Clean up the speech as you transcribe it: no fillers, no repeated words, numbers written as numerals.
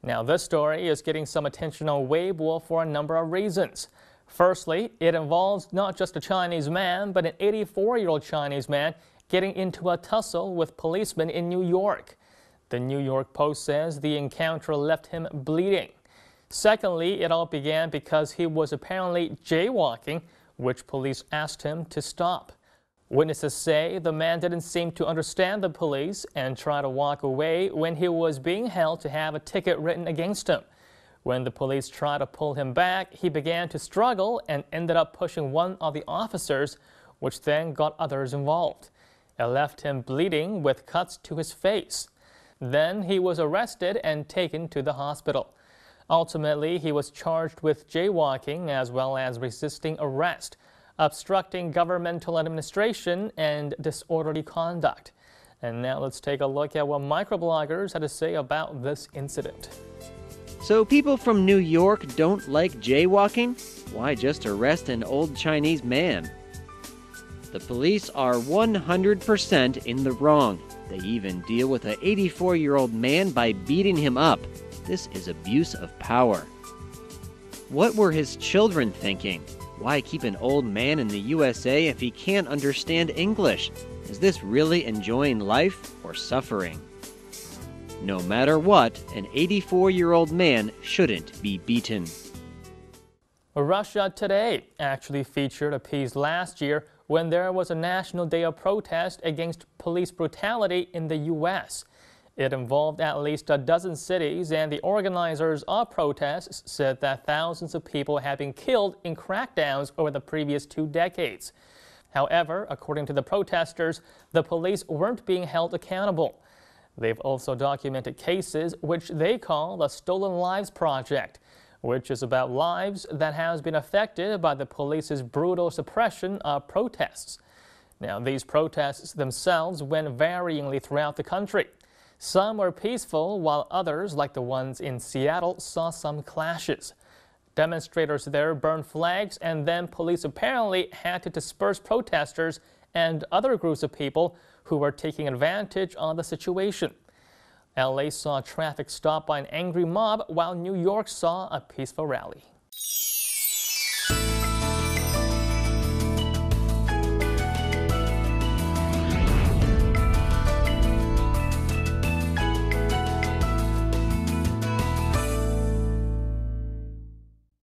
Now, this story is getting some attention on Weibo for a number of reasons. Firstly, it involves not just a Chinese man, but an 84-year-old Chinese man getting into a tussle with policemen in New York. The New York Post says the encounter left him bleeding. Secondly, it all began because he was apparently jaywalking, which police asked him to stop. Witnesses say the man didn't seem to understand the police and tried to walk away when he was being held to have a ticket written against him. When the police tried to pull him back, he began to struggle and ended up pushing one of the officers, which then got others involved. It left him bleeding with cuts to his face. Then he was arrested and taken to the hospital. Ultimately, he was charged with jaywalking as well as resisting arrest, obstructing governmental administration, and disorderly conduct. And now let's take a look at what microbloggers had to say about this incident. So people from New York don't like jaywalking? Why just arrest an old Chinese man? The police are 100% in the wrong. They even deal with an 84-year-old man by beating him up. This is abuse of power. What were his children thinking? Why keep an old man in the USA if he can't understand English? Is this really enjoying life or suffering? No matter what, an 84-year-old man shouldn't be beaten. Russia Today actually featured a piece last year when there was a national day of protest against police brutality in the U.S. It involved at least a dozen cities, and the organizers of protests said that thousands of people have been killed in crackdowns over the previous 2 decades. However, according to the protesters, the police weren't being held accountable. They've also documented cases which they call the Stolen Lives Project, which is about lives that has been affected by the police's brutal suppression of protests. Now, these protests themselves went varyingly throughout the country. Some were peaceful, while others, like the ones in Seattle, saw some clashes. Demonstrators there burned flags, and then police apparently had to disperse protesters and other groups of people who were taking advantage of the situation. LA saw traffic stopped by an angry mob, while New York saw a peaceful rally.